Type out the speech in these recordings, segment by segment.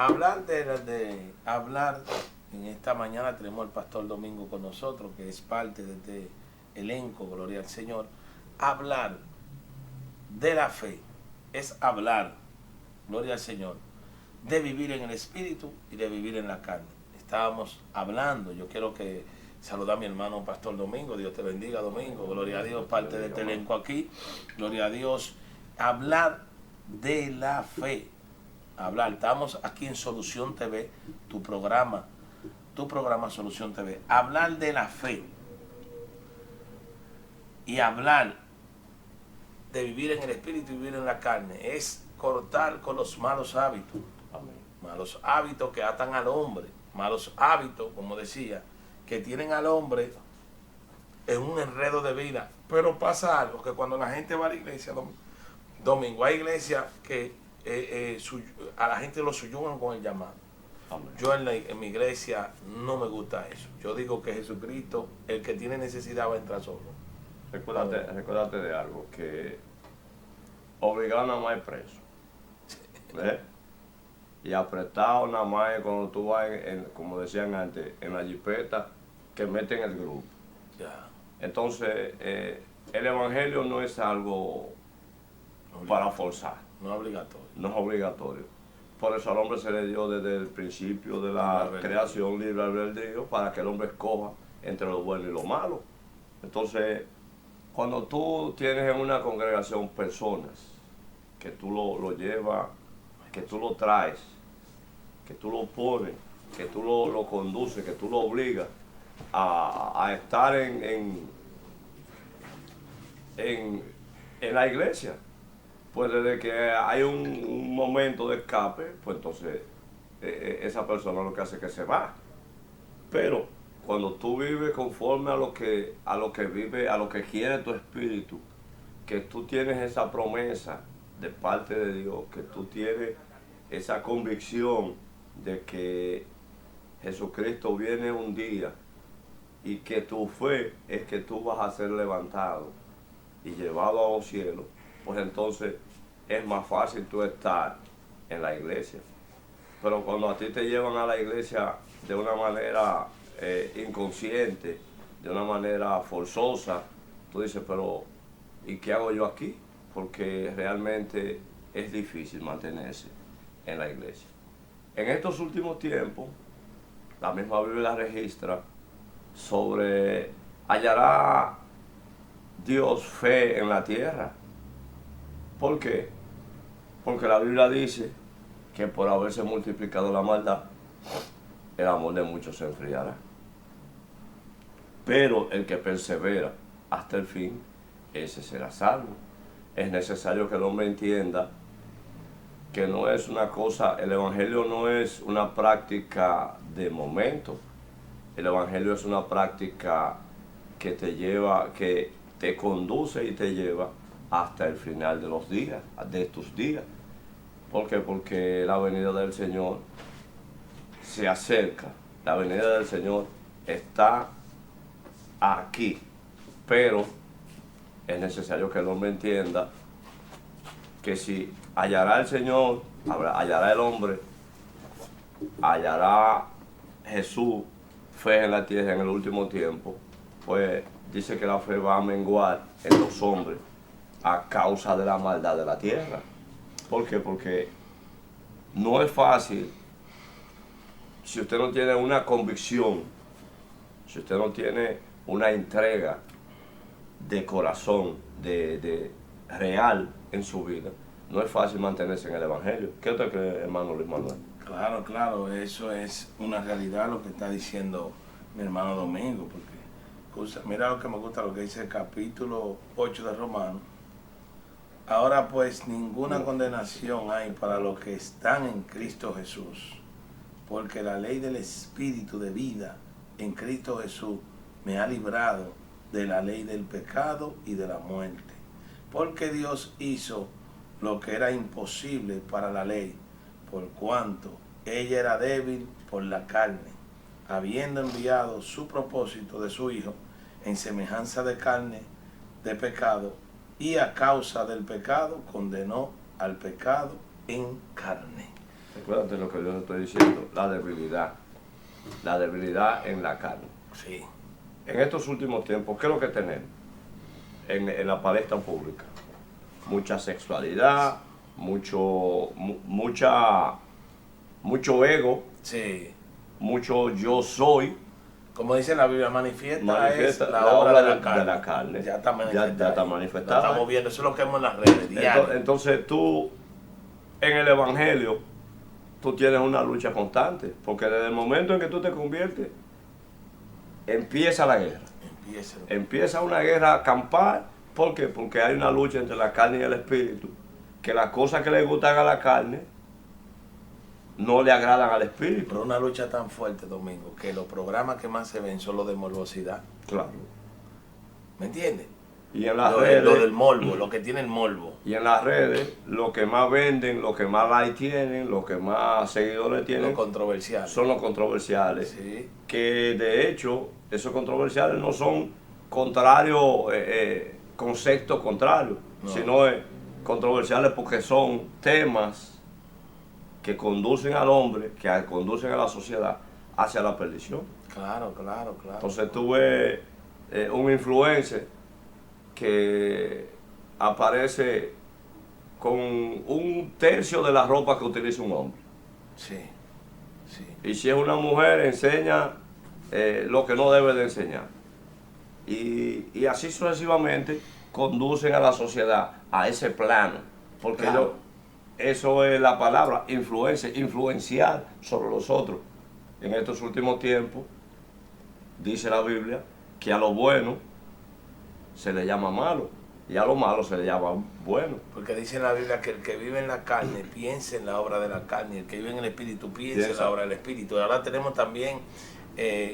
Hablar, en esta mañana tenemos al pastor Domingo con nosotros, que es parte de este elenco, gloria al Señor. Hablar de la fe es hablar, gloria al Señor, de vivir en el Espíritu y de vivir en la carne. Estábamos hablando, yo quiero que saludar a mi hermano Pastor Domingo, Dios te bendiga Domingo, gloria a Dios, parte de este elenco aquí, gloria a Dios. Hablar de la fe. Hablar, estamos aquí en Solución TV, tu programa Solución TV. Hablar de la fe y hablar de vivir en el espíritu y vivir en la carne es cortar con los malos hábitos. Amén. Malos hábitos que atan al hombre, malos hábitos, como decía, que tienen al hombre en un enredo de vida. Pero pasa algo, que cuando la gente va a la iglesia, Domingo, hay iglesias que a la gente lo subyugan con el llamado. Amén. Yo en mi iglesia no me gusta eso. Yo digo que Jesucristo, el que tiene necesidad, va a entrar solo. Recuérdate de algo, que obligado nada más es preso. ¿Ves? Y apretado nada más es cuando tú vas, como decían antes, en la jipeta que meten el grupo. Ya. Entonces, el evangelio no es algo para forzar. No es obligatorio. No es obligatorio. Por eso al hombre se le dio desde el principio de la creación libre albedrío para que el hombre escoja entre lo bueno y lo malo. Entonces, cuando tú tienes en una congregación personas que tú lo llevas, que tú lo traes, que tú lo pones, que tú lo conduces, que tú lo obligas a estar en la iglesia, pues desde que hay un momento de escape, pues entonces esa persona lo que hace es que se va. Pero cuando tú vives conforme a lo que vive, a lo que quiere tu espíritu, que tú tienes esa promesa de parte de Dios, que tú tienes esa convicción de que Jesucristo viene un día y que tu fe es que tú vas a ser levantado y llevado a los cielos, pues entonces es más fácil tú estar en la iglesia. Pero cuando a ti te llevan a la iglesia de una manera inconsciente, de una manera forzosa, tú dices, pero ¿y qué hago yo aquí? Porque realmente es difícil mantenerse en la iglesia. En estos últimos tiempos, la misma Biblia registra sobre hallará Dios fe en la tierra. ¿Por qué? Porque la Biblia dice que por haberse multiplicado la maldad, el amor de muchos se enfriará. Pero el que persevera hasta el fin, ese será salvo. Es necesario que el hombre entienda que no es una cosa, el evangelio no es una práctica de momento. El evangelio es una práctica que te lleva, que te conduce y te lleva hasta el final de los días, de tus días. ¿Por qué? Porque la venida del Señor se acerca. La venida del Señor está aquí. Pero es necesario que el hombre entienda que si hallará el Señor, hallará el hombre, hallará Jesús fe en la tierra en el último tiempo, pues dice que la fe va a menguar en los hombres a causa de la maldad de la tierra. ¿Por qué? Porque no es fácil si usted no tiene una convicción, si usted no tiene una entrega de corazón, de real en su vida, no es fácil mantenerse en el evangelio. ¿Qué usted cree, hermano Luis Manuel? Claro, eso es una realidad lo que está diciendo mi hermano Domingo, porque mira lo que me gusta, lo que dice el capítulo 8 de Romanos. Ahora pues ninguna condenación hay para los que están en Cristo Jesús, porque la ley del Espíritu de vida en Cristo Jesús me ha librado de la ley del pecado y de la muerte. Porque Dios hizo lo que era imposible para la ley, por cuanto ella era débil por la carne, habiendo enviado su propósito de su Hijo en semejanza de carne de pecado, y a causa del pecado condenó al pecado en carne. Recuérdate lo que yo te estoy diciendo, la debilidad en la carne. Sí. En estos últimos tiempos, ¿qué es lo que tenemos en la palestra pública? Mucha sexualidad, mucho ego, Sí. mucho yo soy. Como dice la Biblia, manifiesta Manifiesta es la obra de la carne. Ya Ya está manifestada. ya está Lo manifestada. estamos viendo, eso es lo que vemos en las redes diarias. Entonces tú, en el Evangelio, tú tienes una lucha constante, porque desde el momento en que tú te conviertes, empieza la guerra. Empieza una guerra campal. ¿Por qué? Porque hay una lucha entre la carne y el espíritu, que las cosas que le gustan a la carne no le agradan al espíritu. Pero una lucha tan fuerte, Domingo, que los programas que más se ven son los de morbosidad. Claro. ¿Me entiendes? Y en las Lo redes, del morbo, lo que tiene el morbo. y en las redes, lo que más venden, lo que más likes tienen, lo que más seguidores tienen, Lo controversial. son los controversiales. Sí. Que de hecho, esos controversiales no son contrarios, conceptos contrarios, No. sino controversiales porque son temas que conducen al hombre, que conducen a la sociedad hacia la perdición. Claro. Entonces tú ves un influencer que aparece con un tercio de la ropa que utiliza un hombre. Sí. Y si es una mujer, enseña lo que no debe de enseñar. Y así sucesivamente conducen a la sociedad a ese plano. Porque Claro. eso es la palabra, influenciar sobre los otros. En estos últimos tiempos, dice la Biblia, que a lo bueno se le llama malo y a lo malo se le llama bueno. Porque dice en la Biblia que el que vive en la carne piensa en la obra de la carne, y el que vive en el espíritu piensa en la obra del espíritu. Y ahora tenemos también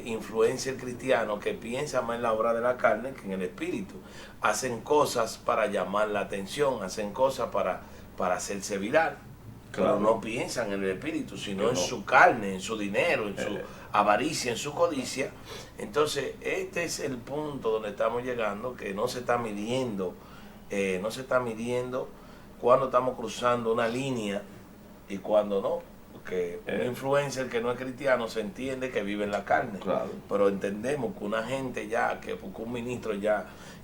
influencer cristiano que piensa más en la obra de la carne que en el espíritu. Hacen cosas para llamar la atención, hacen cosas para hacerse viral. Claro. Pero no piensan en el espíritu, sino No. en su carne, en su dinero, en su avaricia, en su codicia. Entonces, este es el punto donde estamos llegando, que no se está midiendo cuando estamos cruzando una línea y cuando no. Porque un influencer que no es cristiano se entiende que vive en la carne. Claro. Pero entendemos que una gente ya, porque un ministro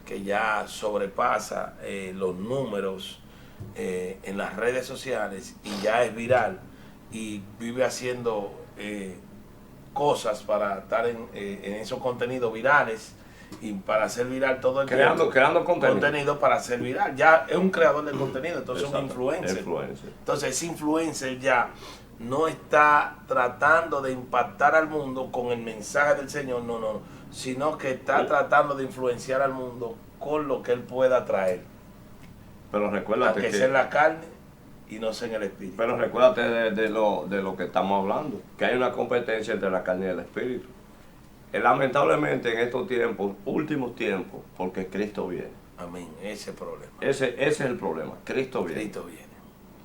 que ya sobrepasa los números en las redes sociales y ya es viral y vive haciendo cosas para estar en esos contenidos virales y para hacer viral todo el tiempo. Creando contenido. Para hacer viral. Ya es un creador de contenido, entonces es un Exacto. influencer. Influencer. Entonces ese influencer ya no está tratando de impactar al mundo con el mensaje del Señor, no, sino que está tratando de influenciar al mundo con lo que él pueda traer. Pero recuérdate Aunque sea en la carne y no sea en el espíritu. Pero recuérdate de lo que estamos hablando, que hay una competencia entre la carne y el espíritu. Lamentablemente en estos tiempos, últimos tiempos, porque Cristo viene. Amén, ese problema. Ese es el problema, Cristo viene. Cristo viene.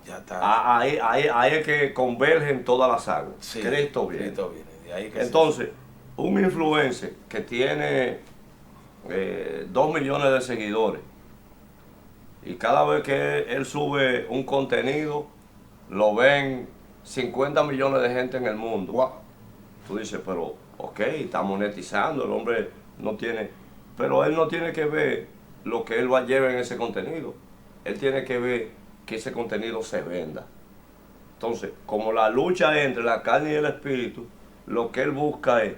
Ya está. Ahí es que convergen todas las aguas. Sí, Cristo viene. Cristo viene. De ahí que Entonces, un influencer que tiene 2 millones de seguidores y cada vez que él sube un contenido, lo ven 50 millones de gente en el mundo. Wow. Tú dices, pero ok, está monetizando, el hombre no tiene, pero él no tiene que ver lo que él va a llevar en ese contenido. Él tiene que ver que ese contenido se venda. Entonces, como la lucha entre la carne y el espíritu, lo que él busca es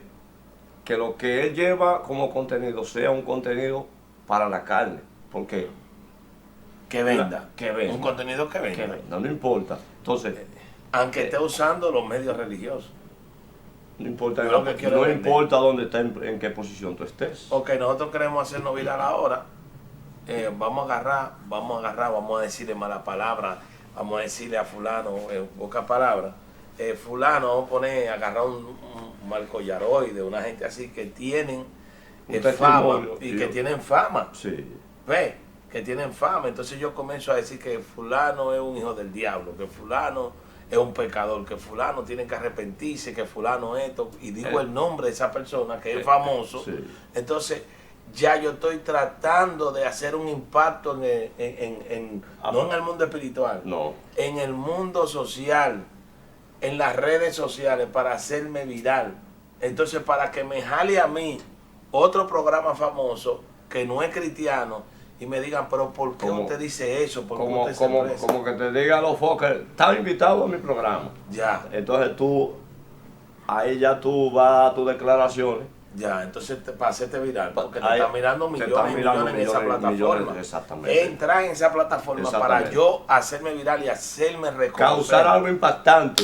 que lo que él lleva como contenido sea un contenido para la carne. ¿Por qué? Que venda. Que venda. Un contenido que venda. Que venda, no importa. Entonces, Aunque esté usando los medios religiosos. no importa, Yo lo que quiero no vender. importa dónde estés, en qué posición tú estés. Ok, nosotros queremos hacernos viral ahora. Vamos a agarrar, vamos a decirle mala palabra, vamos a decirle a fulano, pocas palabras. Fulano, vamos a poner, agarrar un Marco Yaroide, una gente así que tienen Un fama testimonio, y sí. que tienen fama. Sí. Ve, que tienen fama. Entonces yo comienzo a decir que fulano es un hijo del diablo, que fulano es un pecador, que fulano tiene que arrepentirse, que fulano esto, y digo el nombre de esa persona que es famoso. Sí. Entonces ya yo estoy tratando de hacer un impacto no en el mundo espiritual, No. en el mundo social, en las redes sociales para hacerme viral. Entonces, para que me jale a mí otro programa famoso que no es cristiano y me digan, pero ¿por qué usted dice eso? ¿Por qué usted se expresa? Como que te diga a los Fokker, estás invitado a mi programa. Ya. Entonces ahí ya tú vas a tus declaraciones. Ya, entonces para hacerte viral, porque te Ahí, están mirando millones y millones en esa plataforma. Exactamente. Entrar en esa plataforma para yo hacerme viral y hacerme reconocer. Causar algo impactante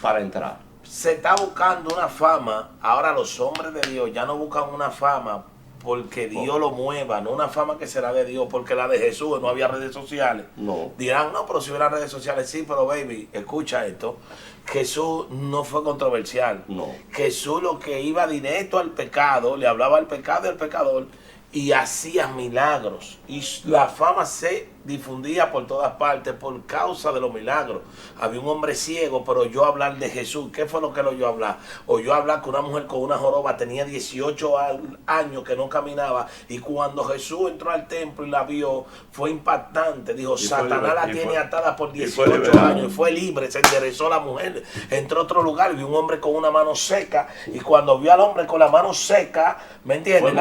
para entrar. Se está buscando una fama. Ahora los hombres de Dios ya no buscan una fama porque Dios lo mueva, no una fama que será de Dios, porque la de Jesús no había redes sociales. No. Dirán, no, pero si hubiera redes sociales, sí, pero baby, escucha esto. Jesús no fue controversial. No. Jesús lo que iba directo al pecado, le hablaba al pecado y al pecador y hacía milagros. Y la fama se difundía por todas partes por causa de los milagros. Había un hombre ciego, pero oyó hablar de Jesús. ¿Qué fue lo que él oyó hablar? Oyó hablar que una mujer con una joroba tenía 18 años que no caminaba, y cuando Jesús entró al templo y la vio, fue impactante. Dijo, Satanás la tiene atada por 18 años, y fue libre, se enderezó la mujer. Entró a otro lugar y vio un hombre con una mano seca, y cuando vio al hombre con la mano seca, ¿me entiendes?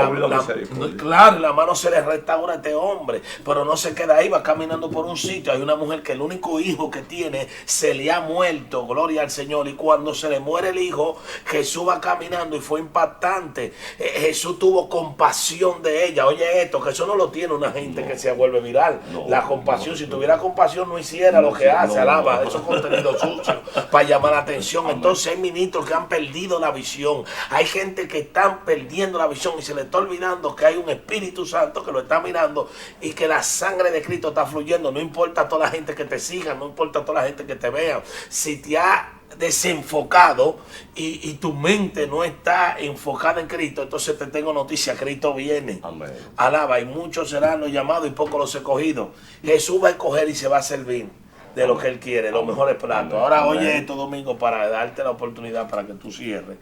Claro, la mano se le restaura a este hombre, pero no se queda ahí, va caminando por un sitio. Hay una mujer que el único hijo que tiene se le ha muerto, gloria al Señor, y cuando se le muere el hijo, Jesús va caminando y fue impactante. Jesús tuvo compasión de ella. Oye esto, que eso no lo tiene una gente que se vuelve viral. La compasión, si tuviera compasión no hiciera lo que hace, alaba, esos contenidos sucios para llamar la atención. Entonces hay ministros que han perdido la visión, hay gente que están perdiendo la visión y se le está olvidando que hay un Espíritu Santo que lo está mirando y que la sangre de Cristo está fluyendo. No importa toda la gente que te siga, no importa toda la gente que te vea, si te ha desenfocado y tu mente no está enfocada en Cristo, entonces te tengo noticia, Cristo viene. Amén. Alaba, y muchos serán los llamados y pocos los escogidos. Jesús va a escoger y se va a servir de lo que Él quiere, los mejores platos. Ahora oye esto, Domingo, para darte la oportunidad para que tú cierres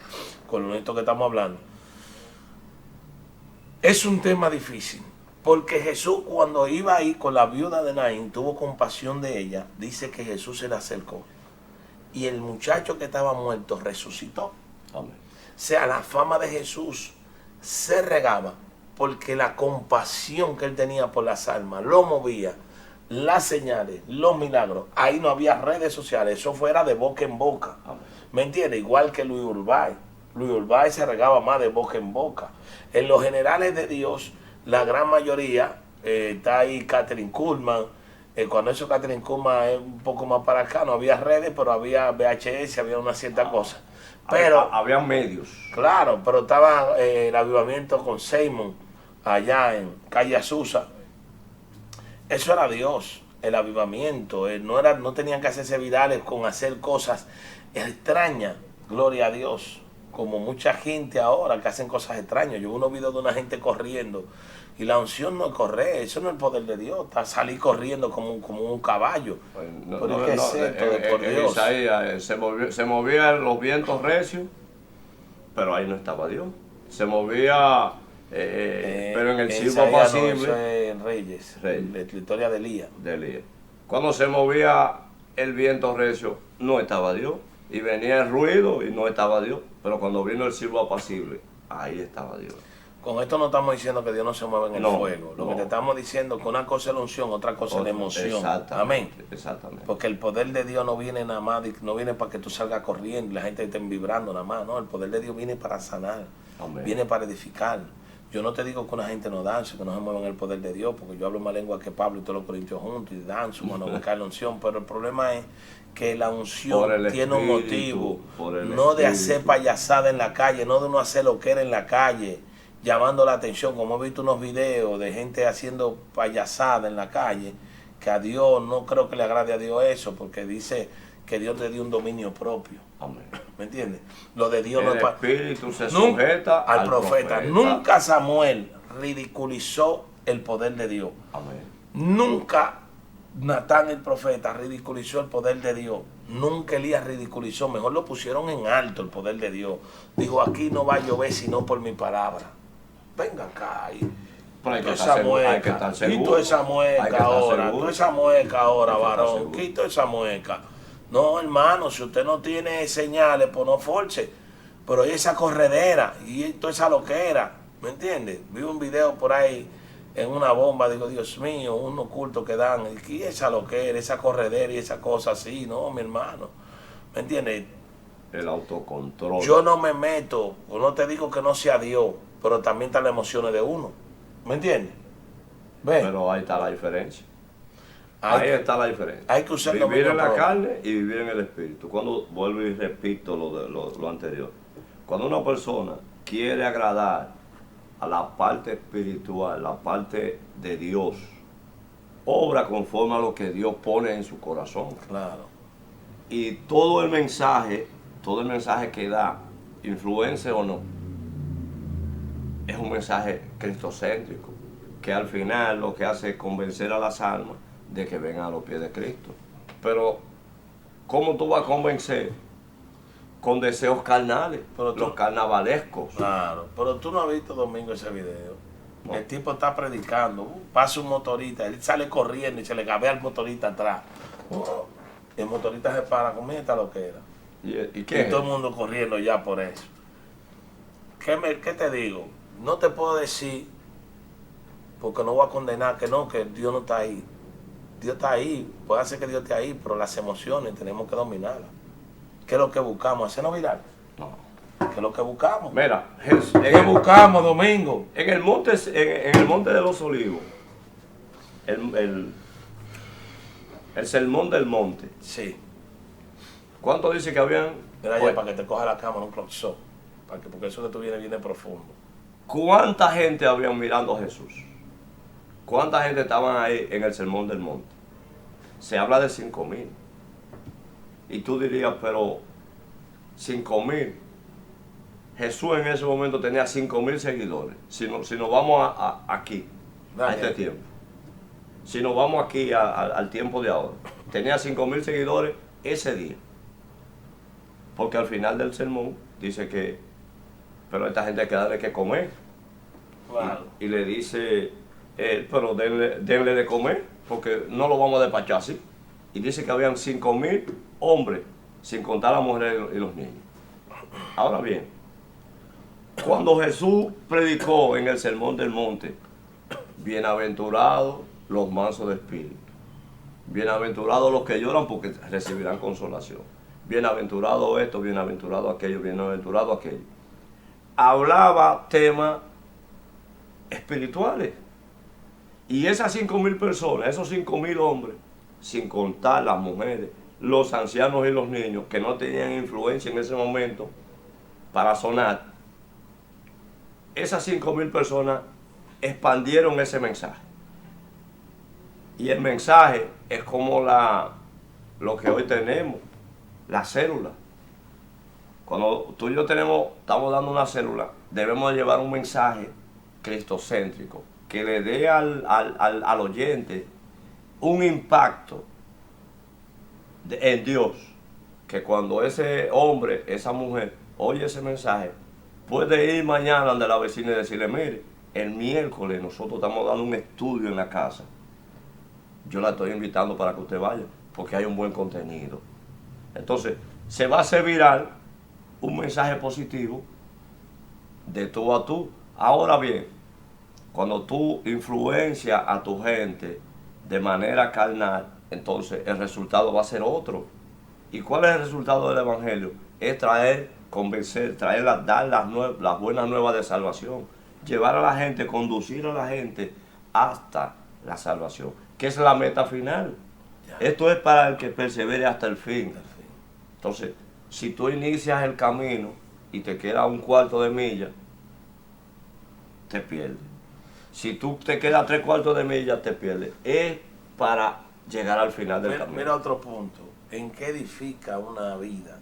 con esto que estamos hablando. Es un tema difícil, porque Jesús, cuando iba ahí con la viuda de Naín, tuvo compasión de ella. Dice que Jesús se le acercó y el muchacho que estaba muerto resucitó. Amén. O sea, la fama de Jesús se regaba porque la compasión que Él tenía por las almas lo movía. Las señales, los milagros. Ahí no había redes sociales, eso fuera de boca en boca. Amén. ¿Me entiendes? Igual que Luis Urbay. Luis Urbay se regaba más de boca en boca. En los generales de Dios, la gran mayoría, está ahí Kathryn Kuhlman. Cuando eso Kathryn Kuhlman es un poco más para acá, no había redes, pero había VHS, había una cierta cosa. Pero había medios. Claro, pero estaba el avivamiento con Seymour allá en Calle Azusa. Eso era Dios, el avivamiento. No tenían que hacerse virales con hacer cosas extrañas, gloria a Dios. Como mucha gente ahora que hacen cosas extrañas. Yo vi unos videos de una gente corriendo y la unción no es correr, eso no es el poder de Dios, está salir corriendo como un caballo. Pero ¿qué es esto de por Dios? Isaías, se movían los vientos recios, pero ahí no estaba Dios. Se movía, pero en el silbo apacible. No, eso es en Reyes, la historia de Elías. Cuando se movía el viento recio, no estaba Dios. Y venía el ruido y no estaba Dios. Pero cuando vino el silbo apacible, ahí estaba Dios. Con esto no estamos diciendo que Dios no se mueve en el fuego. Lo que te estamos diciendo es que una cosa es la unción, otra cosa es la emoción. Amén. Exactamente. Porque el poder de Dios no viene nada más, no viene para que tú salgas corriendo y la gente esté vibrando nada más. No, el poder de Dios viene para sanar. Amén. Viene para edificar. Yo no te digo que una gente no dance, que no se mueva en el poder de Dios, porque yo hablo más lengua que Pablo y todos los corintios juntos y danzo, bueno, buscar la unción. Pero el problema es que la unción tiene un motivo, no de hacer payasada en la calle, no de uno hacer lo que era en la calle, llamando la atención, como he visto unos videos de gente haciendo payasada en la calle, que a Dios, no creo que le agrade a Dios eso, porque dice que Dios te dio un dominio propio. Amén. ¿Me entiendes? Lo de Dios no es para... El Espíritu se sujeta al profeta. Nunca Samuel ridiculizó el poder de Dios. Amén. Nunca Natán el profeta ridiculizó el poder de Dios. Nunca Elías ridiculizó. Mejor lo pusieron en alto el poder de Dios. Dijo, aquí no va a llover sino por mi palabra. Venga acá. Quito esa mueca ahora, varón. Quito esa mueca. No, hermano, si usted no tiene señales, pues no force. Pero hay esa corredera y toda esa loquera, ¿me entiendes? Vi un video por ahí en una bomba, digo, Dios mío, unos cultos que dan, y esa loquera, esa corredera y esa cosa así, no, mi hermano, ¿me entiendes? El autocontrol. Yo no me meto, o no te digo que no sea Dios, pero también están las emociones de uno, ¿me entiendes? ¿Ves? Pero ahí está la diferencia. Hay Ahí está la diferencia. hay que usar Vivir dominio en la propio. carne y vivir en el espíritu. Cuando vuelvo y repito lo anterior. Cuando una persona quiere agradar a la parte espiritual, la parte de Dios, obra conforme a lo que Dios pone en su corazón. Claro. Y todo el mensaje que da, influencia o no, es un mensaje cristocéntrico, que al final lo que hace es convencer a las almas de que vengan a los pies de Cristo. Pero, ¿cómo tú vas a convencer? Con deseos carnales, Pero tú- los carnavalescos. Claro, pero tú no has visto Domingo ese video. No. El tipo está predicando, pasa un motorista, él sale corriendo y se le gabea al motorista atrás. Y el motorista se para con esta loquera. ¿Y Y qué? todo el mundo corriendo ya por eso. ¿Qué te digo? No te puedo decir, porque no voy a condenar que no, que Dios no está ahí. Dios está ahí, puede ser que Dios esté ahí, pero las emociones tenemos que dominarlas. ¿Qué es lo que buscamos? ¿Hacernos viral? No. ¿Qué es lo que buscamos? Mira, ¿Qué buscamos, Domingo? en el monte de los Olivos, el sermón del monte, Sí. ¿cuánto dice que habían? Mira Pues, ya, para que te coja la cámara un close up, porque eso que tú vienes viene profundo. ¿cuánta gente habían mirando a Jesús? ¿Cuánta gente estaban ahí en el sermón del monte? Se habla de 5,000. Y tú dirías, pero 5,000. Jesús en ese momento tenía 5,000 seguidores. Si nos vamos aquí, a Dale. este tiempo. Si nos vamos aquí al tiempo de ahora. Tenía 5,000 seguidores ese día. Porque al final del sermón dice que, pero a esta gente hay que darle que comer. Claro. Y le dice, pero denle de comer, porque no lo vamos a despachar así. Y dice que habían 5,000 hombres, sin contar a las mujeres y los niños. Ahora bien, cuando Jesús predicó en el Sermón del Monte, bienaventurados los mansos de espíritu, bienaventurados los que lloran porque recibirán consolación, bienaventurado esto, bienaventurado aquello, bienaventurado aquello. Hablaba temas espirituales. Y esas 5,000 personas, esos 5,000 hombres, sin contar las mujeres, los ancianos y los niños, que no tenían influencia en ese momento para sonar, esas 5,000 personas expandieron ese mensaje. Y el mensaje es como lo que hoy tenemos, la célula. Cuando tú y yo estamos dando una célula, debemos llevar un mensaje cristocéntrico que le dé al oyente un impacto en Dios, que cuando ese hombre, esa mujer, oye ese mensaje, puede ir mañana donde la vecina y decirle, mire, el miércoles nosotros estamos dando un estudio en la casa. Yo la estoy invitando para que usted vaya, porque hay un buen contenido. Entonces, se va a hacer viral un mensaje positivo de tú a tú. Ahora bien, cuando tú influencias a tu gente de manera carnal, entonces el resultado va a ser otro. ¿Y cuál es el resultado del Evangelio? Es traer, convencer, dar las buenas nuevas de salvación, llevar a la gente, conducir a la gente hasta la salvación, que es la meta final. Esto es para el que persevere hasta el fin. Entonces, si tú inicias el camino y te queda un cuarto de milla, te pierdes. Si tú te quedas 3/4 de milla, te pierdes. Es para llegar al final del camino. Mira otro punto. ¿En qué edifica una vida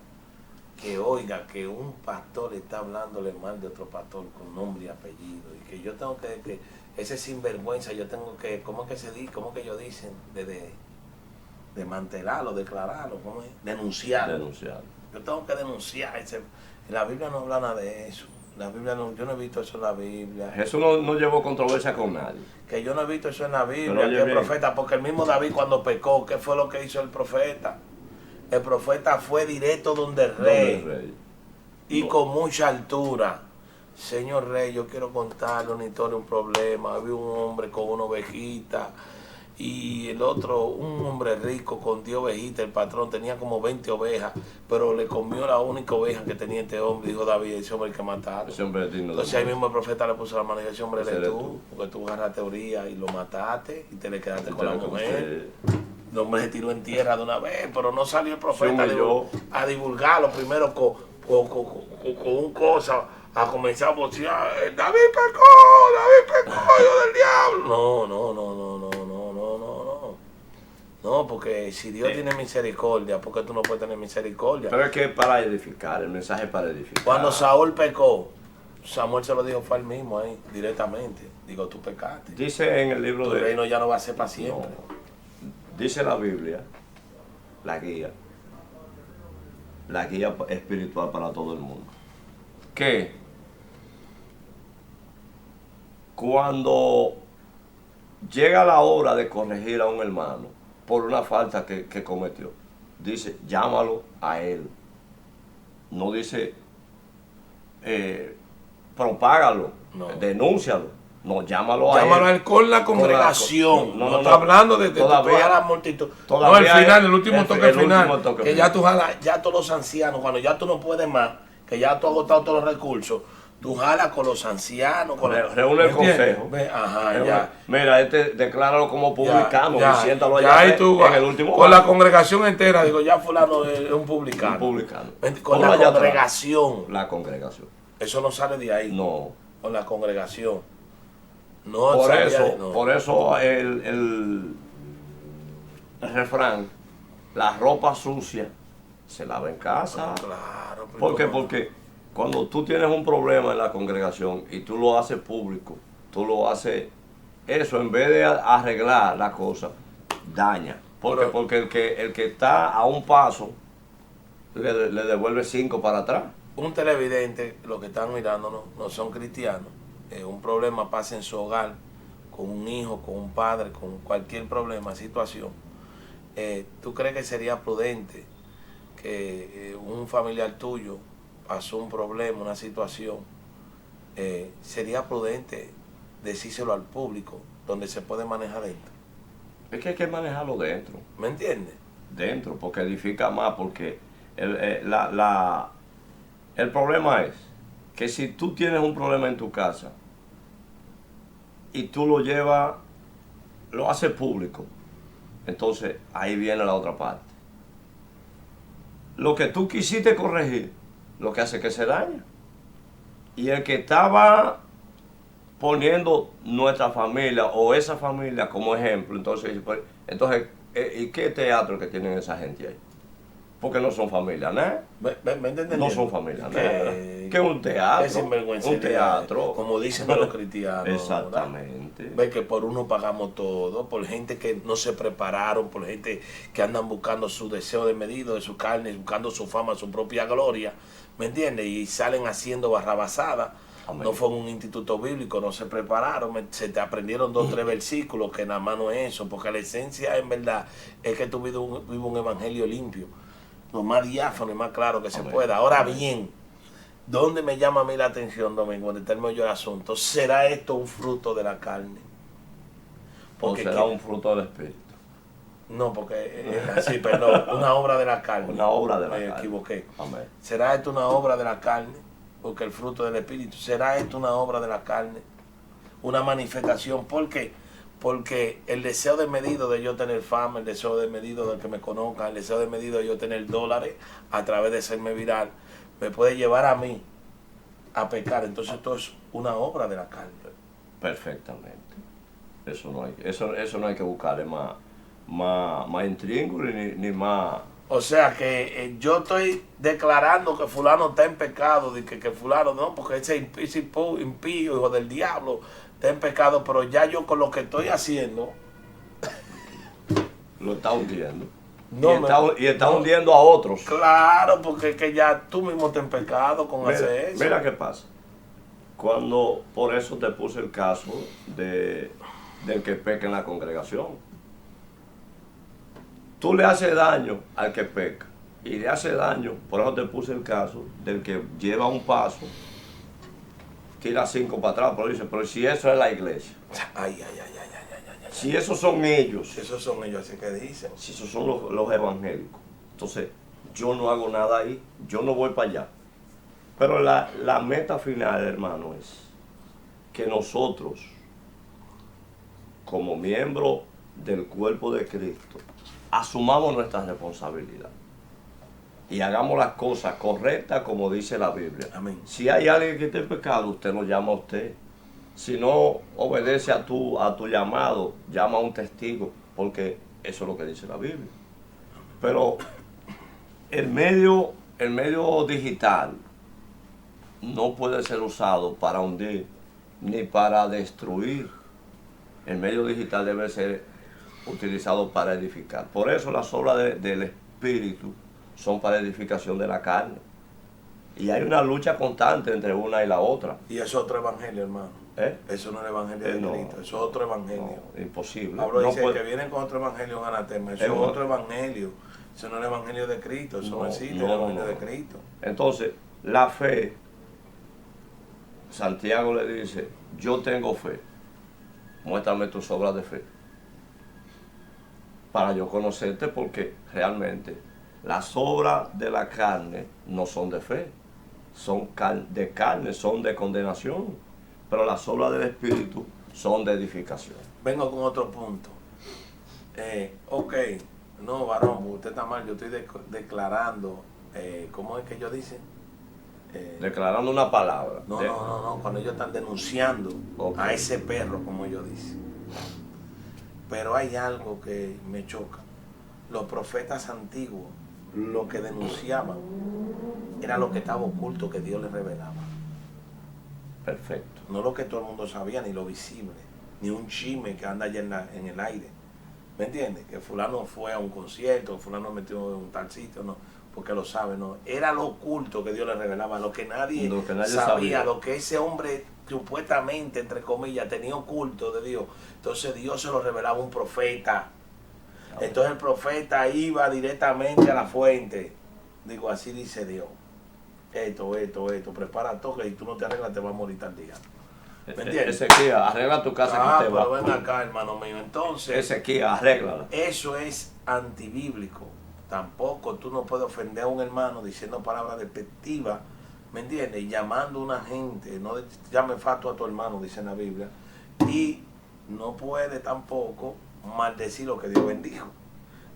que oiga que un pastor está hablándole mal de otro pastor con nombre y apellido? Y que yo tengo que ese sinvergüenza, yo tengo que, ¿cómo que se dice? ¿Cómo que ellos dicen? De mantelarlo, declararlo, ¿cómo es? Denunciarlo. Denunciar. Yo tengo que denunciar ese. La Biblia no habla nada de eso. La Biblia no, yo no he visto eso en la Biblia. Jesús no llevó controversia con nadie. Que yo no he visto eso en la Biblia, Pero oye que el bien. profeta, porque el mismo David cuando pecó, ¿qué fue lo que hizo el profeta? El profeta fue directo donde el Donde rey. el rey. Y No. con mucha altura. Señor rey, yo quiero contarle una historia, un problema. Había un hombre con una ovejita y el otro, un hombre rico con 10 ovejitas. El patrón tenía como 20 ovejas, pero le comió la única oveja que tenía este hombre. Dijo David, ese hombre hay que matarlo. Ese hombre es digno de Entonces ahí muerte. mismo el profeta le puso la mano y dijo, ese hombre Ese eres eres tú, tú. porque tú agarraste teoría y lo mataste y te le quedaste con la Usted- mujer. usted- El hombre se tiró en tierra de una vez, pero no salió el profeta Se humilló. a divulgarlo primero con un cosa, a comenzar a vocear, David pecó, hijo del diablo. No. No, porque si Dios tiene misericordia, ¿por qué tú no puedes tener misericordia? Pero es que es para edificar, el mensaje es para edificar. Cuando Saúl pecó, Samuel se lo dijo fue él mismo ahí, directamente. Digo, tú pecaste. Dice en el libro Tu de... reino ya no va a ser para siempre. No. Dice la Biblia, la guía espiritual para todo el mundo, que cuando llega la hora de corregir a un hermano por una falta que cometió, dice, llámalo a él. No dice, propágalo, No. denúncialo. No, llámalo a Llámalo a él. él con la congregación. No está hablando de todavía- tú jalas multitud. No, todavía el final, es- el último el- toque el final. último toque Que final. ya tú jalas, ya todos los ancianos, cuando ya tú no puedes más, que ya tú has agotado todos los recursos, tú jalas con los ancianos. Con los, Reúne el ¿me entiendes? consejo. Ajá, ya. Mira, decláralo como publicano Ya, y siéntalo ya allá ahí tú, en el último con la banco. congregación entera, digo, ya fulano es un publicano. Un publicano. Con Ponlo la allá atrás. congregación. La congregación. Eso no sale de ahí. No. Con la congregación. No Por sale de eso, ahí, no. por eso el refrán, la ropa sucia se lava en casa. Claro. pero ¿Por qué? ¿cómo? Porque cuando tú tienes un problema en la congregación y tú lo haces público, tú lo haces, eso en vez de arreglar la cosa, daña. ¿Por qué? Pero- Porque el que está a un paso le devuelve 5 para atrás. Un televidente, los que están mirándonos, no son cristianos. Un problema pasa en su hogar, con un hijo, con un padre, con cualquier problema, situación. ¿Tú crees que sería prudente que un familiar tuyo pasó un problema, una situación? ¿Sería prudente decírselo al público, donde se puede manejar dentro? Es que hay que manejarlo dentro. ¿Me entiendes? Dentro, porque edifica más, porque el problema es que si tú tienes un problema en tu casa y tú lo llevas, lo haces público, entonces ahí viene la otra parte. Lo que tú quisiste corregir, lo que hace que se daña. Y el que estaba poniendo nuestra familia o esa familia como ejemplo, entonces ¿y qué teatro que tienen esa gente ahí? Porque no son familia, ¿no? ¿Me entiendes? No son familia, ¿no? Que Que es un teatro. es sinvergüenza, un teatro. como dicen los cristianos. ¿verdad? Exactamente. Ve que por uno pagamos todo, por gente que no se prepararon, por gente que andan buscando su deseo de medido de su carne, buscando su fama, su propia gloria, ¿me entiendes? Y salen haciendo barrabasadas. Amén. No fue en un instituto bíblico, no se prepararon, se te aprendieron 2 o 3 versículos, que nada más no es eso, porque la esencia en verdad es que tú vives un evangelio limpio, lo más diáfano y más claro que se Amén. pueda. Ahora Amén. bien, ¿dónde me llama a mí la atención, Domingo, donde está el meollo del asunto? ¿Será esto un fruto de la carne? O Porque será un fruto del Espíritu. no, porque así, perdón, una obra de la carne. Una obra de la Me carne. equivoqué. Amén. ¿Será esto una obra de la carne? Porque el fruto del Espíritu. ¿Será esto una obra de la carne? Una manifestación. ¿Por qué? Porque el deseo de medido de yo tener fama, el deseo de medido de que me conozcan, el deseo de medido de yo tener dólares a través de serme viral, me puede llevar a mí a pecar. Entonces esto es una obra de la carne. Perfectamente. Eso no hay que buscarle más intríngulis ni más. O sea que yo estoy declarando que fulano está en pecado, de que fulano no, porque ese impío, hijo del diablo, está en pecado, pero ya yo con lo que estoy haciendo, Lo está hundiendo. No, y está no. hundiendo a otros. claro, porque es que ya tú mismo estás en pecado con hacer eso. Mira qué pasa. Por eso te puse el caso del que peca en la congregación. Tú le haces daño al que peca, y le hace daño. Por eso te puse el caso del que lleva un paso, tira 5 para atrás, pero dice, pero si eso es la iglesia, Ay, ay, ay, ay, ay, ay, ay, ay. si esos son ellos, Esos son ellos, así que dicen. si esos son los evangélicos, entonces yo no hago nada ahí, yo no voy para allá. Pero la meta final, hermano, es que nosotros, como miembros del cuerpo de Cristo, asumamos nuestra responsabilidad y hagamos las cosas correctas como dice la Biblia. Amén. Si hay alguien que esté en pecado, usted lo llama a usted. Si no obedece a tu llamado, llama a un testigo, porque eso es lo que dice la Biblia. Pero el medio digital no puede ser usado para hundir ni para destruir. El medio digital debe ser utilizado para edificar. Por eso las obras del Espíritu son para edificación de la carne. Y hay una lucha constante entre una y la otra. Y es otro evangelio, hermano. Eso no es el evangelio de No, Cristo, eso es otro evangelio. No, imposible. Pablo No dice puede- que vienen con otro evangelio, un anatema. Eso es otro evangelio. Eso no es el evangelio de Cristo, eso no existe el evangelio de Cristo. Entonces, la fe, Santiago le dice, yo tengo fe, muéstrame tus obras de fe, para yo conocerte, porque realmente las obras de la carne no son de fe, son de carne, son de condenación, pero las obras del Espíritu son de edificación. Vengo con otro punto. Ok, no, varón, usted está mal, yo estoy declarando, ¿cómo es que ellos dicen? Declarando una palabra. No, cuando ellos están denunciando a ese perro, como ellos dicen. Pero hay algo que me choca. Los profetas antiguos, lo que denunciaban, era lo que estaba oculto que Dios les revelaba. Perfecto. No lo que todo el mundo sabía, ni lo visible, ni un chisme que anda allá en el aire. ¿Me entiendes? Que fulano fue a un concierto, fulano metió en un tal sitio, no, porque lo sabe, no. Era lo oculto que Dios le revelaba, lo que nadie sabía, lo que ese hombre supuestamente, entre comillas, tenía oculto de Dios. Entonces Dios se lo revelaba a un profeta. Entonces el profeta iba directamente a la fuente. Digo, así dice Dios. Esto, prepara todo, que si tú no te arreglas te vas a morir tal día. ¿Me entiendes? Ezequiel, arregla tu casa que te va. Pero ven acá, hermano mío. Entonces, Ezequiel, arréglala. eso es antibíblico. Tampoco tú no puedes ofender a un hermano diciendo palabras despectivas, ¿me entiendes? Y llamando a una gente, no llame fato a tu hermano, dice en la Biblia. Y no puede tampoco maldecir lo que Dios bendijo.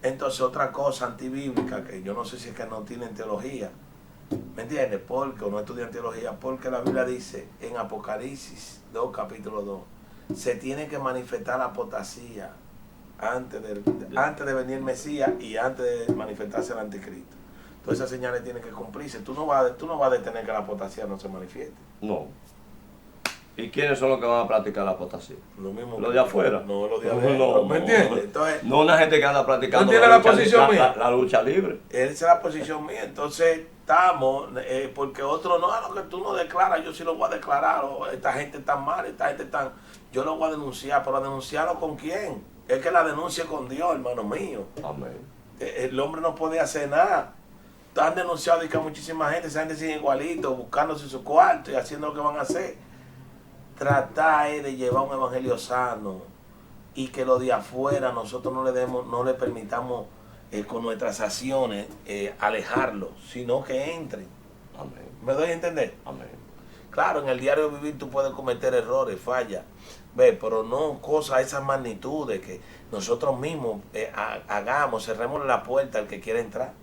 Entonces, otra cosa antibíblica, que yo no sé si es que no tienen teología, ¿me entiendes? Porque, o no estudian teología, porque la Biblia dice en Apocalipsis 2, capítulo 2, se tiene que manifestar la apostasía antes de venir el Mesías y antes de manifestarse el anticristo. Todas esas señales tienen que cumplirse. Tú no vas a detener que la apostasía no se manifieste. No. ¿Y quiénes son los que van a practicar la apostasía? Lo mismo ¿Los de afuera? No, los de adentro. ¿Me entiendes? Entonces, no una gente que anda practicando ¿no tiene la posición mía? La lucha libre. Esa es la posición mía. Entonces estamos, porque otro no, lo que tú no declaras, yo sí lo voy a declarar. Esta gente está mal, esta gente está... Yo lo voy a denunciar, pero ¿a denunciarlo con quién? Es que la denuncie con Dios, hermano mío. Amén. El hombre no puede hacer nada. Han denunciado y que muchísima gente, esa gente sigue igualito, buscándose su cuarto y haciendo lo que van a hacer. Tratar de llevar un evangelio sano y que lo de afuera nosotros no le permitamos con nuestras acciones alejarlos, sino que entren. Amén. ¿Me doy a entender? Amén. Claro, en el diario vivir tú puedes cometer errores, fallas, pero no cosas a esas magnitudes que nosotros mismos hagamos, cerremos la puerta al que quiera entrar.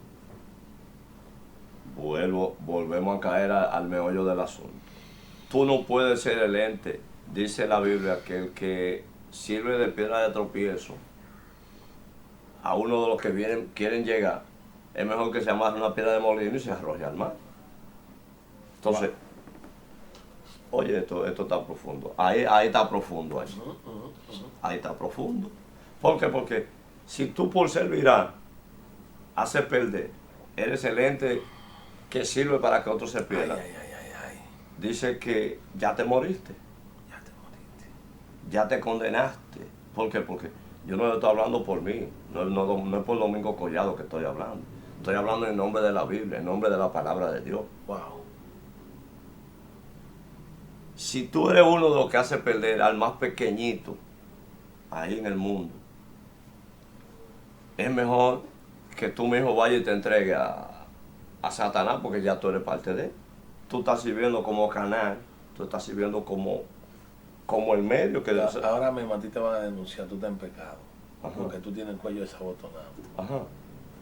Volvemos a caer al meollo del asunto. Tú no puedes ser el ente, dice la Biblia, que el que sirve de piedra de tropiezo a uno de los que quieren llegar, es mejor que se amarre una piedra de molino y se arroje al mar. Entonces, oye, esto está profundo. Ahí está profundo. Ahí está profundo. ¿Por qué? Porque si tú por servirán haces perder, eres el ente que sirve para que otros se pierdan. Dice que ya te moriste. Ya te condenaste. ¿Por qué? Porque yo no estoy hablando por mí. No es por Domingo Collado que estoy hablando. Estoy hablando en nombre de la Biblia, en nombre de la palabra de Dios. Wow. Si tú eres uno de los que hace perder al más pequeñito ahí en el mundo, es mejor que tú mismo vayas y te entregues a Satanás, porque ya tú eres parte de él. Tú estás sirviendo como canal, tú estás sirviendo como el medio que... Ahora mismo a ti te van a denunciar, tú estás en pecado. Ajá. Porque tú tienes el cuello desabotonado. Ajá,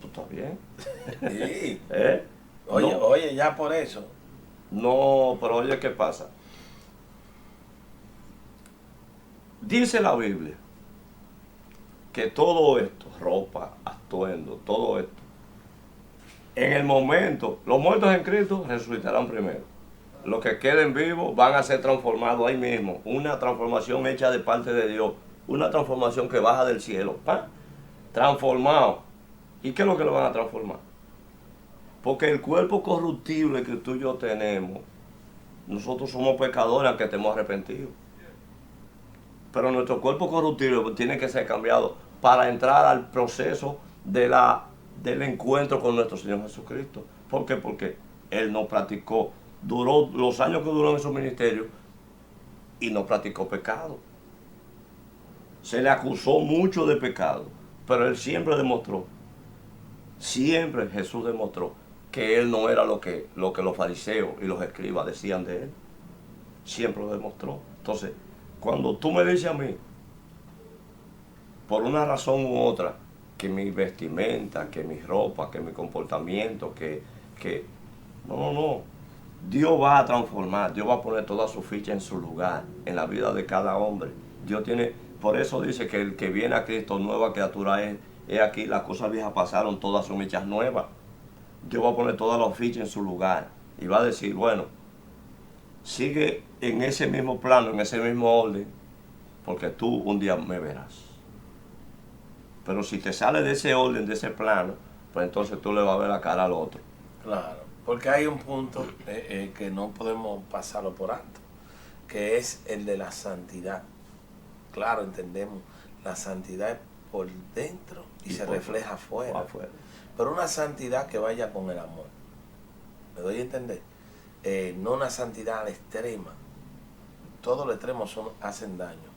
¿tú estás bien? Sí. ¿Eh? Oye, No. oye, ya por eso. No, pero oye, ¿qué pasa? Dice la Biblia que todo esto, ropa, atuendo, todo esto, en el momento, los muertos en Cristo resucitarán primero. Los que queden vivos van a ser transformados ahí mismo. Una transformación hecha de parte de Dios. Una transformación que baja del cielo. ¡Pam! Transformado. ¿Y qué es lo que lo van a transformar? Porque el cuerpo corruptible que tú y yo tenemos, nosotros somos pecadores aunque estemos arrepentidos. Pero nuestro cuerpo corruptible tiene que ser cambiado para entrar al proceso del encuentro con nuestro Señor Jesucristo. ¿Por qué? Porque Él no practicó, duró los años que duró en su ministerio y no practicó pecado. Se le acusó mucho de pecado, pero Él siempre Jesús demostró que Él no era lo que los fariseos y los escribas decían de Él. Siempre lo demostró. Entonces, cuando tú me dices a mí, por una razón u otra, que mi vestimenta, que mi ropa, que mi comportamiento, no. Dios va a transformar, Dios va a poner toda su ficha en su lugar, en la vida de cada hombre. Dios tiene, por eso dice que el que viene a Cristo, nueva criatura es aquí, las cosas viejas pasaron, todas son hechas nuevas. Dios va a poner todas las fichas en su lugar y va a decir, bueno, sigue en ese mismo plano, en ese mismo orden, porque tú un día me verás. Pero si te sales de ese orden, de ese plano, pues entonces tú le vas a ver la cara al otro. Claro. Porque hay un punto que no podemos pasarlo por alto, que es el de la santidad. Claro, entendemos, la santidad es por dentro y se refleja afuera. Pero una santidad que vaya con el amor. ¿Me doy a entender? No una santidad al extrema. Todos los extremos hacen daño.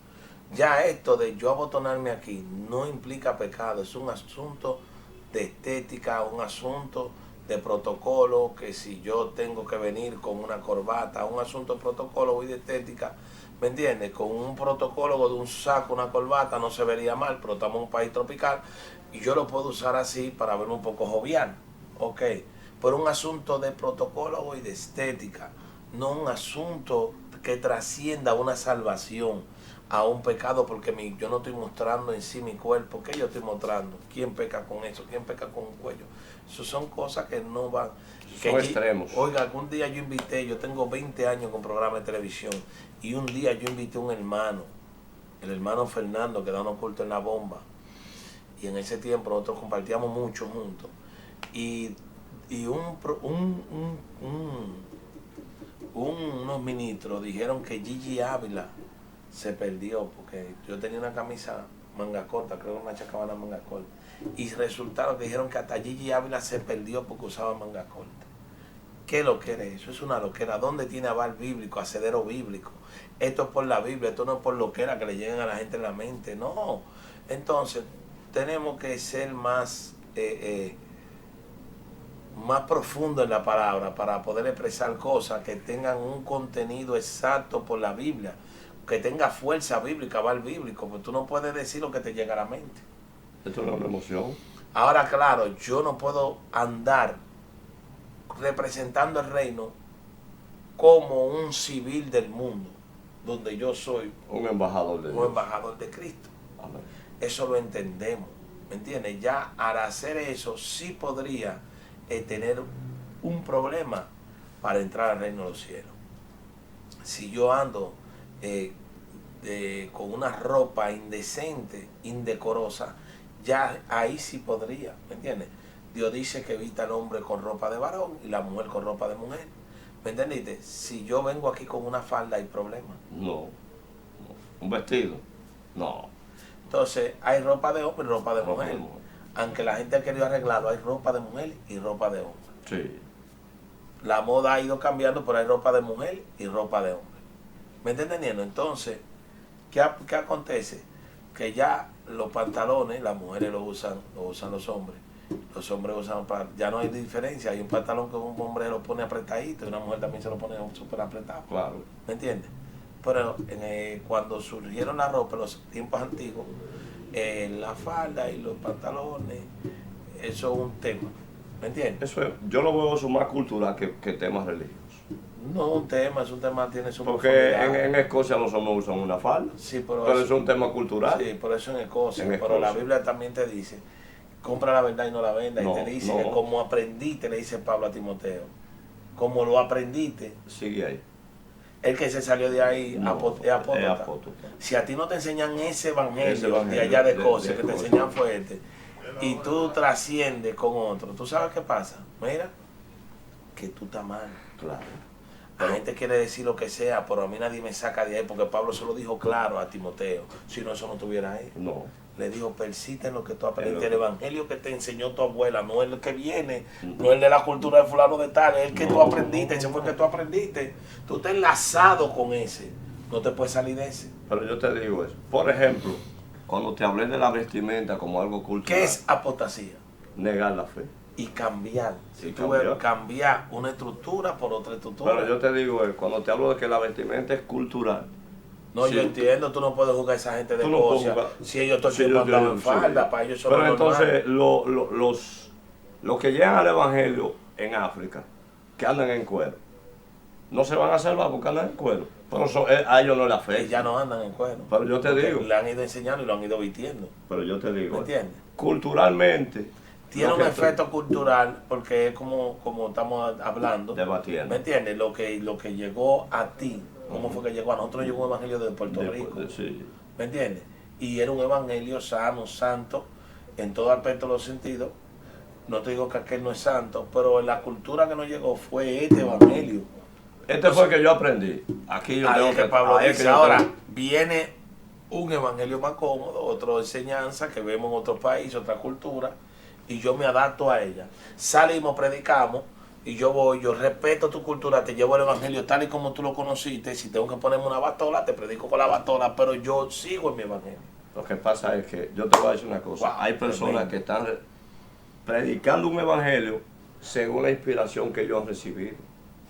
Ya esto de yo abotonarme aquí no implica pecado, es un asunto de estética, un asunto de protocolo, que si yo tengo que venir con una corbata, un asunto de protocolo y de estética, ¿me entiendes? Con un protocolo de un saco, una corbata, no se vería mal, pero estamos en un país tropical y yo lo puedo usar así para verme un poco jovial, ok, pero un asunto de protocolo y de estética, no un asunto que trascienda una salvación a un pecado, porque yo no estoy mostrando en sí mi cuerpo. ¿Qué yo estoy mostrando? ¿Quién peca con eso? ¿Quién peca con un cuello? Eso son cosas que no van. Son extremos. Oiga, algún día yo tengo 20 años con programa de televisión, y un día yo invité a un hermano, el hermano Fernando, que da un oculto en La Bomba, y en ese tiempo nosotros compartíamos mucho juntos, y unos ministros dijeron que Gigi Ávila se perdió, porque yo tenía una camisa manga corta, creo que una chacabana manga corta, y resultaron que dijeron que hasta Gigi Ávila se perdió porque usaba manga corta. ¿Qué loquera es eso? Es una loquera. ¿Dónde tiene aval bíblico, asedero bíblico? Esto es por la Biblia, esto no es por loquera que le lleguen a la gente en la mente, no. Entonces, tenemos que ser más profundo en la palabra para poder expresar cosas que tengan un contenido exacto por la Biblia, que tenga fuerza bíblica, aval bíblico, porque tú no puedes decir lo que te llega a la mente. Esto no es una emoción. Ahora, claro, yo no puedo andar representando el reino como un civil del mundo, donde yo soy un embajador de Dios. Un embajador de Cristo. Amén. Eso lo entendemos, ¿me entiendes? Ya al hacer eso sí podría tener un problema para entrar al reino de los cielos. Si yo ando con una ropa indecente, indecorosa, ya ahí sí podría, ¿me entiendes? Dios dice que vista al hombre con ropa de varón y la mujer con ropa de mujer. ¿Me entendiste? Si yo vengo aquí con una falda, ¿hay problema? No. ¿Un vestido? No. Entonces, hay ropa de hombre y ropa de mujer. aunque la gente ha querido arreglarlo, hay ropa de mujer y ropa de hombre. Sí. La moda ha ido cambiando, pero hay ropa de mujer y ropa de hombre. ¿Me está entendiendo? Entonces, ¿qué acontece? Que ya los pantalones, las mujeres lo usan los hombres. Los hombres usan, ya no hay diferencia. Hay un pantalón que un hombre se lo pone apretadito y una mujer también se lo pone súper apretado. Claro. ¿Me entiendes? Pero cuando surgieron la ropa en los tiempos antiguos, la falda y los pantalones, eso es un tema. ¿Me entiendes? Eso yo lo veo eso más cultural que temas religiosos. No un tema, es un tema, tiene su Porque profundidad. en Escocia los hombres usan una falda. Sí, pero eso es un tema cultural. Sí, por eso en Escocia. En Pero Escocia. la Biblia también te dice, compra la verdad y no la venda. No, y te dice no. que como aprendiste, le dice Pablo a Timoteo, como lo aprendiste, Sigue ahí. el que se salió de ahí No, es apóstata. es apóstata. Si a ti no te enseñan ese evangelio, Ese evangelio de allá de de Escocia, que te Escocia. enseñan fuerte, y tú trasciendes con otro, ¿tú sabes qué pasa? Mira, que tú estás mal. Claro. La gente quiere decir lo que sea, pero a mí nadie me saca de ahí, porque Pablo se lo dijo claro a Timoteo. Si no, eso no estuviera ahí. No. Le dijo, persiste en lo que tú aprendiste. En El lo que- evangelio que te enseñó tu abuela, no es el que viene, no es el de la cultura de fulano de tal, es el que tú aprendiste, ese fue el que tú aprendiste. Tú estás enlazado con ese, no te puedes salir de ese. Pero yo te digo eso. Por ejemplo, cuando te hablé de la vestimenta como algo cultural, ¿Qué es apostasía? negar la fe. Y cambiar. Si Y tú cambiar una estructura por otra estructura. Pero yo te digo, cuando te hablo de que la vestimenta es cultural, No, sí. yo entiendo, tú no puedes juzgar a esa gente de Tú no puedes Escocia. juzgar. Si ellos todo el Sí, tiempo yo andaban en entiendo, falda, sí. para ellos eso Pero es normal. entonces, los que llegan al evangelio en África, que andan en cuero, no se van a salvar porque andan en cuero. Pero a ellos no le Y afecta. ya no andan en cuero. Pero yo te Porque digo, le han ido enseñando y lo han ido vistiendo. pero yo te digo, ¿Me entiendes? culturalmente, Tiene lo un que efecto cultural porque es como estamos hablando. debatiendo. ¿Me entiendes? Lo que llegó a ti, ¿cómo fue que llegó? A nosotros nos llegó un evangelio de Puerto Rico. Sí. ¿Me entiendes? Y era un evangelio sano, santo, en todo aspecto de los sentidos. No te digo que aquel no es santo, pero en la cultura que nos llegó fue este evangelio. Este fue el que yo aprendí. Aquí yo Ahí tengo es que Pablo ahí es dice, que yo ahora tengo- viene un evangelio más cómodo, otra enseñanza que vemos en otro país, otra cultura, y yo me adapto a ella. Salimos, predicamos, y yo voy, yo respeto tu cultura, te llevo el evangelio tal y como tú lo conociste. Si tengo que ponerme una batola, te predico con la batola, pero yo sigo en mi evangelio. Lo que pasa es que yo te voy a decir una cosa. Wow, Hay personas tremendo. que están predicando un evangelio según la inspiración que ellos han recibido,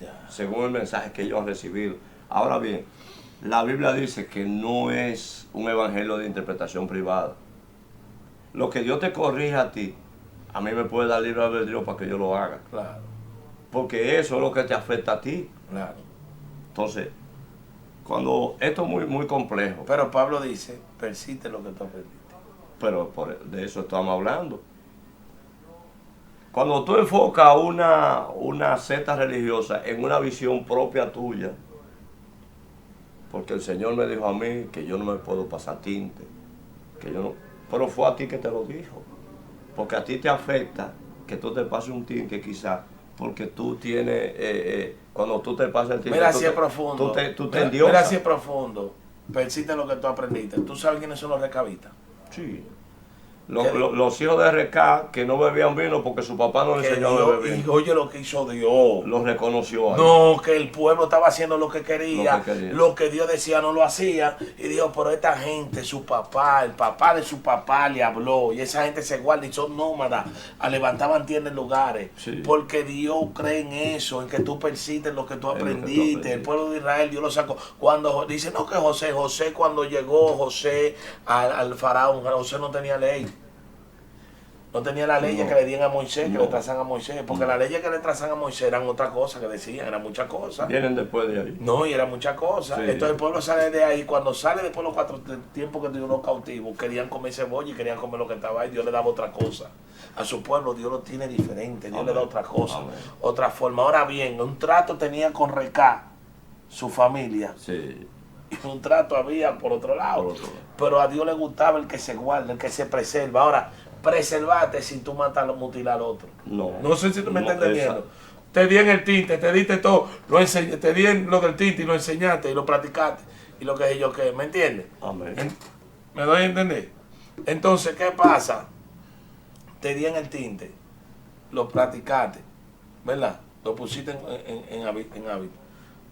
Ya. según el mensaje que ellos han recibido. Ahora bien, la Biblia dice que no es un evangelio de interpretación privada. Lo que Dios te corrige a ti, a mí me puede dar libre albedrío para que yo lo haga. Claro, Porque eso es lo que te afecta a ti. claro. Entonces, cuando esto es muy, muy complejo, Pero Pablo dice, persiste en lo que tú aprendiste. pero de eso estamos hablando. Cuando tú enfocas una secta religiosa en una visión propia tuya, porque el Señor me dijo a mí que yo no me puedo pasar tinte, que yo no, pero fue a ti que te lo dijo, porque a ti te afecta que tú te pases un tinte quizás, porque tú tienes, cuando tú te pasas el tinte, Mira tú si te- es profundo. tú te Mira endiosas. si es profundo. Persiste en lo que tú aprendiste. ¿Tú sabes quiénes son los recabitas? Sí. ¿Qué? Los hijos de RK que no bebían vino porque su papá no le Que enseñó a Dios, beber y vino, oye lo que hizo Dios. los reconoció ahí. No, que el pueblo estaba haciendo lo que quería, Lo que quería. lo que Dios decía no lo hacía. Y dijo, pero esta gente, su papá, el papá de su papá le habló. Y esa gente se guarda y son nómadas. Levantaban tiendas en lugares. Sí. Porque Dios cree en eso, en que tú persistes en lo que tú En lo que tú aprendiste. aprendiste. El pueblo de Israel, Dios lo sacó. Cuando dice, no que José cuando llegó José al faraón, José no tenía ley. No tenía las leyes No. que le dieron a Moisés, que No. le trazan a Moisés. Porque las leyes que le trazan a Moisés eran otra cosa que decían, eran muchas cosas. Vienen después de ahí. No, y eran muchas cosas. Sí. Entonces el pueblo sale de ahí. Cuando sale después de los 4 tiempos que tuvieron los cautivos, querían comer cebolla y querían comer lo que estaba ahí. Dios le daba otra cosa. A su pueblo Dios lo tiene diferente. Dios le da Amén. otra cosa, Amén. otra forma. Ahora bien, un trato tenía con Recá, su familia. Sí. Y un trato había por otro lado. Por otro lado. Pero a Dios le gustaba el que se guarda, el que se preserva. Ahora, preservate sin tú matar o mutilar al otro. No. No sé si tú me No, estás entendiendo. esa- Te di en el tinte, te diste todo, te di en lo del tinte y lo enseñaste y lo practicaste. Y lo que yo que, ¿me entiendes? Amén. ¿Me doy a entender? Entonces, ¿qué pasa? te di en el tinte, lo practicaste, ¿verdad? Lo pusiste en hábito.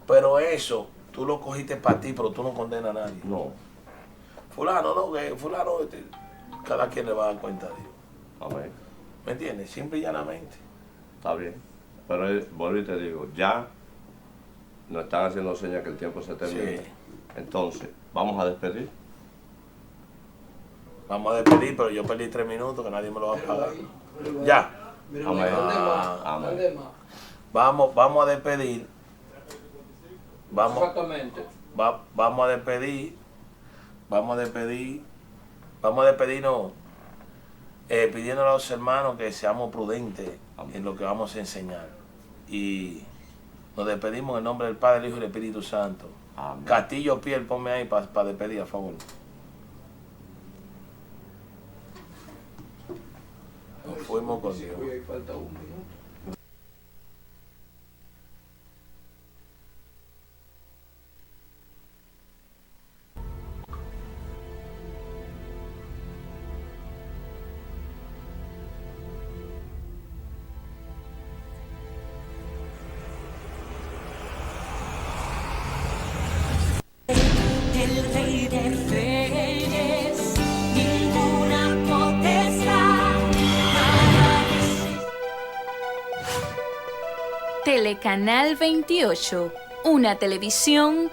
Pero eso, tú lo cogiste para ti, pero tú no condenas a nadie. No. Fulano, no, que fulano, cada quien le va a dar cuenta de Dios. Amén. ¿Me entiendes? Simple y llanamente. Está bien. Pero vuelvo y te digo, ya nos están haciendo señas que el tiempo se termina. Sí. Entonces, vamos a despedir. Vamos a despedir, pero yo perdí 3 minutos que nadie me lo va a pagar. Ya. Amén. ¿Dónde más? Vamos a despedir. Exactamente. Vamos a despedir. Vamos a despedirnos pidiéndole a los hermanos que seamos prudentes en lo que vamos a enseñar. Y nos despedimos en el nombre del Padre, el Hijo y el Espíritu Santo. Amén. Castillo Piel, ponme ahí para despedir, a favor. Nos fuimos con Dios. Hoy falta un minuto. El Rey de Reyes, ninguna potestad. Telecanal 28, una televisión